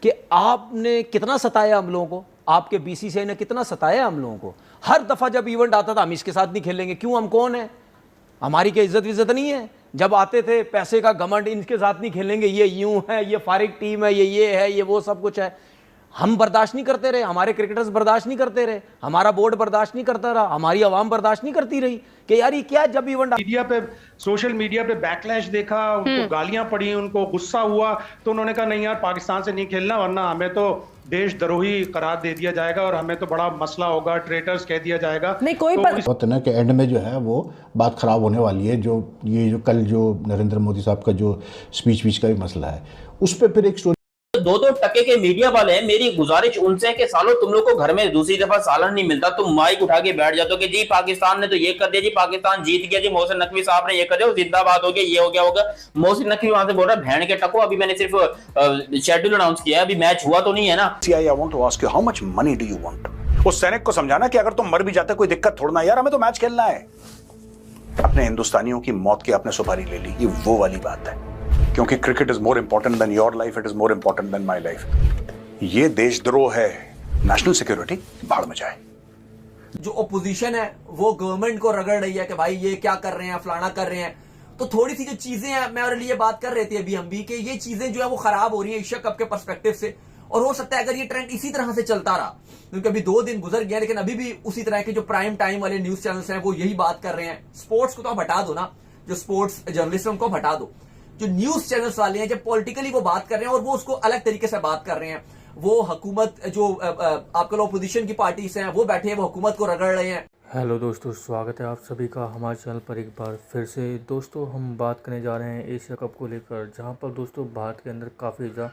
कि आपने कितना सताया हम लोगों को, आपके बीसीसीआई ने कितना सताया हम लोगों को। हर दफा जब इवेंट आता था हम इसके साथ नहीं खेलेंगे, क्यों, हम कौन है, हमारी क्या इज्जत नहीं है। जब आते थे पैसे का घमंड, इनके साथ नहीं खेलेंगे, ये यूं है, ये फारिग टीम है, ये है, ये वो सब कुछ है। हम बर्दाश्त नहीं करते रहे, हमारे क्रिकेटर्स बर्दाश्त नहीं करते रहे, हमारा बोर्ड बर्दाश्त नहीं करता रहा, हमारी आवाम बर्दाश्त नहीं करती रही कि यार ये क्या। जब इवेंट मीडिया पे, सोशल मीडिया पे बैकलैश देखा, उनको गालियां पड़ी, उनको गुस्सा हुआ, तो उन्होंने कहा नहीं यार पाकिस्तान से नहीं खेलना, वरना हमें तो देशद्रोही करार दे दिया जाएगा और हमें तो बड़ा मसला होगा, ट्रेटर्स कह दिया जाएगा। नहीं कोई होता ना कि एंड में जो है वो बात खराब होने वाली है। जो ये जो कल जो नरेंद्र मोदी साहब का जो स्पीच का भी मसला है, उस पर फिर एक स्टोरी। दो टके के मीडिया वाले हैं, मेरी गुजारिश उनसे कि सालों तुम लोग को घर में दूसरी दफा सालन नहीं मिलता, तुम माइक उठा के बैठ जाते हो कि जी पाकिस्तान ने तो ये कर दिया, जी पाकिस्तान जीत गया, जी मोहसिन नकवी साहब ने ये कर दिया, जिंदाबाद हो गया, ये हो गया होगा। मोहसिन नकवी वहां से बोल रहा है बहन के टको, अभी मैंने सिर्फ शेड्यूल अनाउंस किया है, अभी मैच हुआ तो नहीं है ना। I want to ask you how much money do you want. उस सैनिक को समझाना कि अगर तुम मर भी जाते कोई दिक्कत थोड़ा ना यार, हमें तो मैच खेलना है। अपने हिंदुस्तानियों की मौत की आपने सुपारी ले ली, ये वो वाली बात है, क्योंकि cricket is more important than your life, it is more important than my life. ये देशद्रोह है, नेशनल सिक्योरिटी भाड़ में जाए। जो ओपोजिशन है वो गवर्नमेंट को रगड़ रही है कि भाई ये क्या कर रहे हैं, फलाना कर रहे हैं। तो थोड़ी सी जो चीजें हैं, मैं और लिए बात कर रहे थे अभी हम भी, कि ये चीजें जो है वो खराब हो रही है एशिया कप के पर्सपेक्टिव से। और हो सकता है अगर ये ट्रेंड इसी तरह से चलता रहा, क्योंकि अभी 2 दिन गुजर गया लेकिन अभी भी उसी तरह के जो प्राइम टाइम वाले न्यूज चैनल्स हैं वो यही बात कर रहे हैं। स्पोर्ट्स को तो आप हटा दो ना, जो स्पोर्ट्स जर्नलिस्ट हैं उनको हटा दो, जो न्यूज चैनल्स वाले हैं जब पॉलिटिकली वो बात कर रहे हैं और वो उसको अलग तरीके से बात कर रहे हैं। वो हुकूमत जो आपके लोग अपोजिशन की पार्टी से हैं वो बैठे हैं, वो हुकूमत को रगड़ रहे हैं। हेलो दोस्तों, स्वागत है आप सभी का हमारे चैनल पर एक बार फिर से। दोस्तों हम बात करने जा रहे हैं एशिया कप को लेकर, जहां पर दोस्तों भारत के अंदर काफ़ी ज़्यादा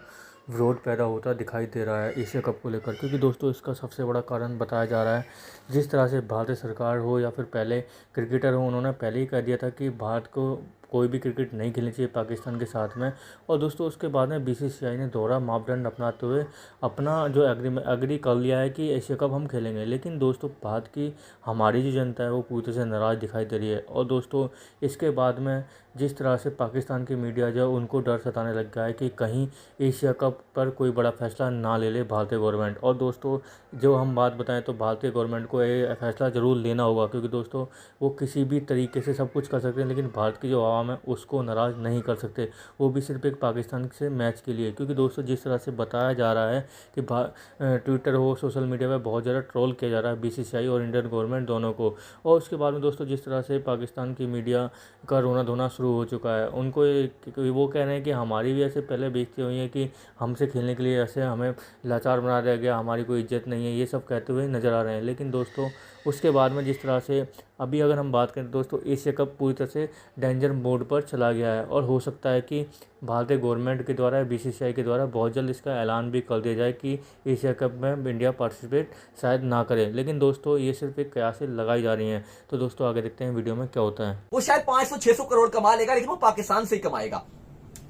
विरोध पैदा होता दिखाई दे रहा है एशिया कप को लेकर, क्योंकि दोस्तों इसका सबसे बड़ा कारण बताया जा रहा है जिस तरह से भारतीय सरकार हो या फिर पहले क्रिकेटर हो, उन्होंने पहले ही कह दिया था कि भारत को कोई भी क्रिकेट नहीं खेलनी चाहिए पाकिस्तान के साथ में। और दोस्तों उसके बाद में बीसीसीआई ने दोहरा मापदंड अपनाते हुए अपना जो एग्री कर लिया है कि एशिया कप हम खेलेंगे। लेकिन दोस्तों भारत की हमारी जो जनता है वो पूरी तरह से नाराज़ दिखाई दे रही है। और दोस्तों इसके बाद में जिस तरह से पाकिस्तान की मीडिया जो उनको डर सताने लग गया है कि कहीं एशिया कप पर कोई बड़ा फैसला ना ले ले भारतीय गवर्नमेंट। और दोस्तों जो हम बात बताएं तो भारतीय गवर्नमेंट को ये फैसला ज़रूर लेना होगा, क्योंकि दोस्तों वो किसी भी तरीके से सब कुछ कर सकते हैं, लेकिन भारत की जो आवाम है उसको नाराज़ नहीं कर सकते, वो भी सिर्फ एक पाकिस्तान से मैच के लिए। क्योंकि दोस्तों जिस तरह से बताया जा रहा है कि ट्विटर हो, सोशल मीडिया पर बहुत ज़्यादा ट्रोल किया जा रहा है बीसीसीआई और इंडियन गवर्नमेंट दोनों को। और उसके बाद में दोस्तों जिस तरह से पाकिस्तान की मीडिया का रोना धोना शुरू हो चुका है, उनको वो कह रहे हैं कि हमारी भी ऐसे पहले बेइज्जती हुई है कि हमसे खेलने के लिए ऐसे हमें लाचार बना दिया गया, हमारी कोई इज्जत नहीं है, ये सब कहते हुए नज़र आ रहे हैं। लेकिन दोस्तों उसके बाद में जिस तरह से अभी अगर हम बात करें दोस्तों, एशिया कप पूरी तरह से डेंजर मोड पर चला गया है और हो सकता है कि भारतीय गवर्नमेंट के द्वारा, बीसीसीआई के द्वारा बहुत जल्द इसका ऐलान भी कर दिया जाए कि एशिया कप में इंडिया पार्टिसिपेट शायद ना करे। लेकिन दोस्तों ये सिर्फ एक कयासें लगाई जा रही हैं। तो दोस्तों आगे देखते हैं वीडियो में क्या होता है। वो शायद 500-600 करोड़ कमा लेगा, लेकिन वो पाकिस्तान से ही कमाएगा।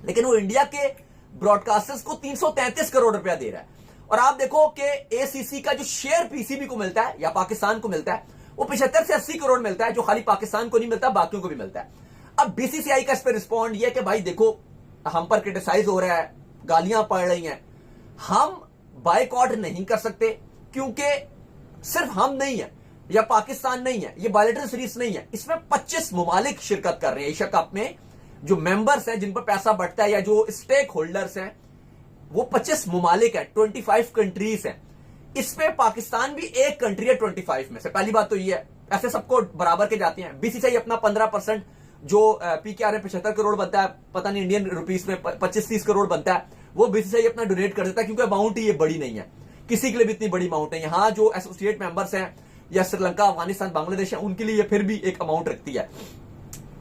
लेकिन वो इंडिया के ब्रॉडकास्टर्स को 333 करोड़ रुपया दे रहा है। और आप देखो कि एसीसी का जो शेयर पीसीबी को मिलता है या पाकिस्तान को मिलता है वो 75 से 80 करोड़ मिलता है, जो खाली पाकिस्तान को नहीं मिलता, बाकियों को भी मिलता है। अब बीसीसीआई का इस पर रिस्पॉन्ड ये कि भाई देखो हम पर क्रिटिसाइज हो रहा है, गालियां पड़ रही हैं, हम बायकॉट नहीं कर सकते क्योंकि सिर्फ हम नहीं है या पाकिस्तान नहीं है, ये बायलैटरल सीरीज नहीं है, इसमें 25 ममालिक शिरकत कर रहे हैं एशिया कप में। जो मेंबर्स हैं, जिन पर पैसा बढ़ता है या जो स्टेक होल्डर्स हैं, वो 25 ममालिक है, 25 कंट्रीज हैं। इसमें पाकिस्तान भी एक कंट्री है 25 में से। पहली बात तो ये है, ऐसे सबको बराबर के जाते हैं। बीसीसीआई अपना 15% जो पीकेआर में 75 करोड़ बनता है, पता नहीं इंडियन रुपीस में 25-30 करोड़ बनता है, वो बीसीसीआई अपना डोनेट कर देता है, क्योंकि अमाउंट ही ये बड़ी नहीं है, किसी के लिए भी इतनी बड़ी अमाउंट नहीं है। हाँ, जो एसोसिएट मेंबर्स हैं या श्रीलंका, अफगानिस्तान, बांग्लादेश है, उनके लिए फिर भी एक अमाउंट रखती है।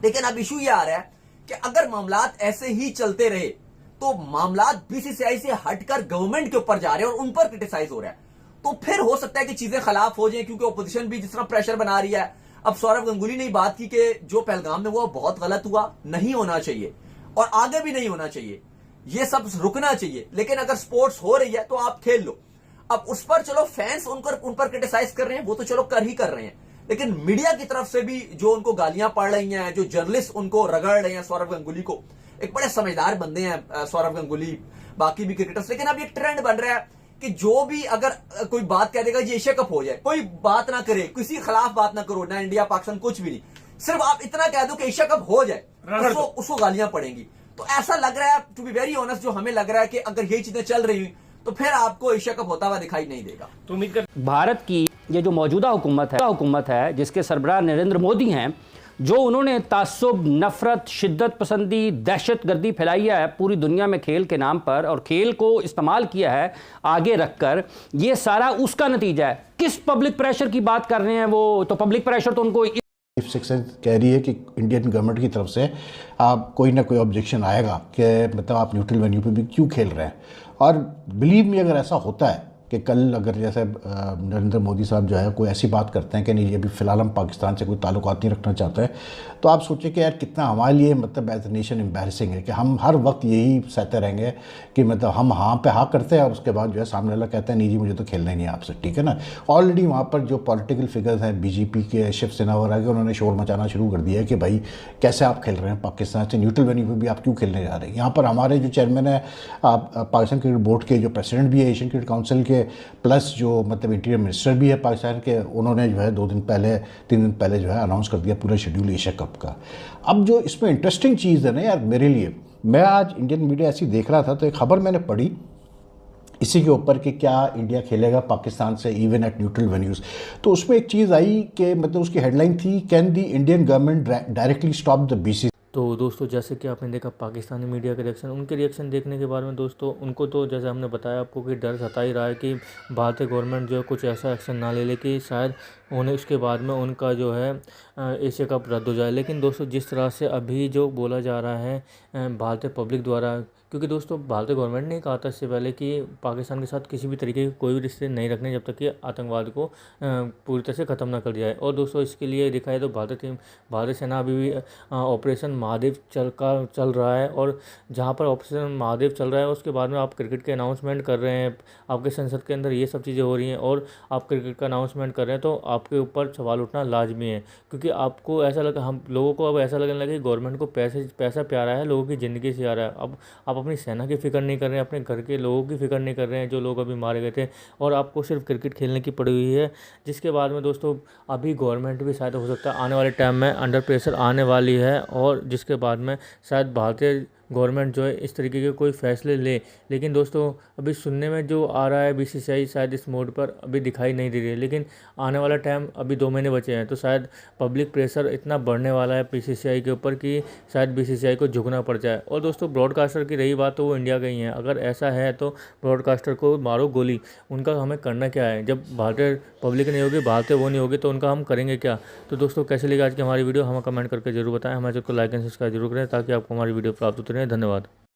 लेकिन अब इशू ये आ रहा है कि अगर मामलात ऐसे ही चलते रहे तो मामलात बीसीसीआई से हटकर गवर्नमेंट के ऊपर जा रहे हैं और उन पर क्रिटिसाइज हो रहा है, तो फिर हो सकता है कि चीजें खिलाफ हो जाएं, क्योंकि ओपोजिशन भी जिस तरह प्रेशर बना रही है। अब सौरव गंगुली ने बात की कि जो पहलगाम में हुआ बहुत गलत हुआ, नहीं होना चाहिए और आगे भी नहीं होना चाहिए, ये सब रुकना चाहिए। लेकिन अगर स्पोर्ट्स हो रही है तो आप खेल लो। अब उस पर चलो फैंस उन पर क्रिटिसाइज कर रहे हैं, वो तो चलो कर ही कर रहे हैं, लेकिन मीडिया की तरफ से भी जो उनको गालियां पड़ रही हैं, जो जर्नलिस्ट उनको रगड़ रहे हैं सौरव गंगुली को, एक बड़े समझदार बंदे हैं सौरव गंगुली, बाकी भी क्रिकेटर्स। लेकिन अब ये ट्रेंड बन रहा है कि जो भी अगर कोई बात कह देगा जी एशिया कप हो जाए, कोई बात ना करे, किसी के खिलाफ बात ना करो, ना इंडिया पाकिस्तान कुछ भी नहीं, सिर्फ आप इतना कह दो कि एशिया कप हो जाए, उसको गालियां पड़ेंगी। तो ऐसा लग रहा है, टू बी वेरी ऑनेस्ट, जो हमें लग रहा है कि अगर यही चीजें चल रही हुई तो फिर आपको एशिया कप होता हुआ दिखाई नहीं देगा। तो उम्मीद कर भारत की ये जो मौजूदा हुकूमत है जिसके सरबराह नरेंद्र मोदी हैं, जो उन्होंने तासुब, नफरत, शिद्दत पसंदी, दहशतगर्दी फैलाई है पूरी दुनिया में खेल के नाम पर, और खेल को इस्तेमाल किया है आगे रखकर, ये सारा उसका नतीजा है। किस पब्लिक प्रेशर की बात कर रहे हैं वो? तो पब्लिक प्रेशर तो उनको चीफ सेक्रेटरी कह रही है कि इंडियन गवर्नमेंट की तरफ से आप कोई ना कोई ऑब्जेक्शन आएगा कि मतलब आप न्यूट्रल वेन्यू पे भी क्यों खेल रहे हैं। और बिलीव मी, अगर ऐसा होता है कि कल अगर जैसे नरेंद्र मोदी साहब जो है कोई ऐसी बात करते हैं कि नहीं, ये भी फ़िलहाल हम पाकिस्तान से कोई ताल्लुकात नहीं रखना चाहते हैं, तो आप सोचें कि यार कितना हमारे लिए मतलब एज ए नेशन एम्बैरसिंग है कि हम हर वक्त यही सहते रहेंगे कि मतलब हम हाँ पे हाँ करते हैं और उसके बाद जो है सामने वाला कहते हैं नहीं जी मुझे तो खेलना ही नहीं आपसे, ठीक है ना। ऑलरेडी वहाँ पर जो पॉलिटिकल फिगर्स हैं बीजेपी के, शिवसेना वगैरह के, उन्होंने शोर मचाना शुरू कर दिया है कि भाई कैसे आप खेल रहे हैं पाकिस्तान से, न्यूट्रल वेन्यू पर भी आप क्यों खेलने जा रहे हैं। यहाँ पर हमारे जो चेयरमैन है पाकिस्तान क्रिकेट बोर्ड के, जो प्रेसिडेंट भी है एशियन क्रिकेट काउंसिल के, प्लस जो मतलब इंटीरियर मिनिस्टर भी है पाकिस्तान के, उन्होंने जो है 3 दिन पहले जो है अनाउंस कर दिया पूरा शेड्यूल एशिया कप का। अब जो इसमें इंटरेस्टिंग चीज़ है ना यार मेरे लिए, मैं आज इंडियन मीडिया ऐसी देख रहा था तो एक खबर मैंने पढ़ी इसी के ऊपर कि क्या इंडिया खेलेगा पाकिस्तान से इवन एट न्यूट्रल वेन्यूज़। तो उसमें एक चीज़ आई कि मतलब उसकी हेडलाइन थी, can the Indian government directly stop the BCCI. तो दोस्तों जैसे कि आपने देखा पाकिस्तानी मीडिया के रिएक्शन, उनके रिएक्शन देखने के बाद में दोस्तों उनको तो जैसे हमने बताया आपको कि डर सता ही रहा है कि भारतीय गवर्नमेंट जो है कुछ ऐसा एक्शन ना ले ले कि शायद उन्हें उसके बाद में उनका जो है एशिया कप रद्द हो जाए। लेकिन दोस्तों जिस तरह से अभी जो बोला जा रहा है भारतीय पब्लिक द्वारा, क्योंकि दोस्तों भारतीय गवर्नमेंट ने कहा था इससे पहले कि पाकिस्तान के साथ किसी भी तरीके के कोई भी रिश्ते नहीं रखने जब तक कि आतंकवाद को पूरी तरह से ख़त्म ना कर दिया जाए। और दोस्तों इसके लिए देखा है तो भारतीय सेना अभी भी ऑपरेशन महादेव चल रहा है, और जहाँ पर ऑपरेशन महादेव चल रहा है उसके बाद में आप क्रिकेट के अनाउंसमेंट कर रहे हैं, आपके संसद के अंदर ये सब चीज़ें हो रही हैं और आप क्रिकेट का अनाउंसमेंट कर रहे हैं, तो आपके ऊपर सवाल उठना लाजमी है। क्योंकि आपको ऐसा लगा, हम लोगों को अब ऐसा लगने लगा कि गवर्नमेंट को पैसा प्यारा है, लोगों की ज़िंदगी से आ रहा है। अब आप अपनी सेना की फ़िक्र नहीं कर रहे हैं, अपने घर के लोगों की फ़िक्र नहीं कर रहे हैं जो लोग अभी मारे गए थे, और आपको सिर्फ क्रिकेट खेलने की पड़ी हुई है। जिसके बाद में दोस्तों अभी गवर्नमेंट भी शायद हो सकता है आने वाले टाइम में अंडर प्रेशर आने वाली है, और जिसके बाद में शायद भारतीय गवर्नमेंट जो है इस तरीके के कोई फैसले ले। लेकिन दोस्तों अभी सुनने में जो आ रहा है बीसीसीआई शायद इस मोड पर अभी दिखाई नहीं दे रही है, लेकिन आने वाला टाइम अभी 2 महीने बचे हैं, तो शायद पब्लिक प्रेशर इतना बढ़ने वाला है बीसीसीआई के ऊपर कि शायद बीसीसीआई को झुकना पड़ जाए। और दोस्तों ब्रॉडकास्टर की रही बात तो वो इंडिया का ही है, अगर ऐसा है तो ब्रॉडकास्टर को मारो गोली, उनका हमें करना क्या है। जब भारतीय पब्लिक नहीं होगी, भारतीय वो नहीं होगी, तो उनका हम करेंगे क्या। तो दोस्तों कैसे लगी आज की हमारी वीडियो हमें कमेंट करके जरूर बताएं, हमारे चैनल को लाइक एंड सब्सक्राइब जरूर करें ताकि आपको हमारी वीडियो प्राप्त होती रहे। धन्यवाद।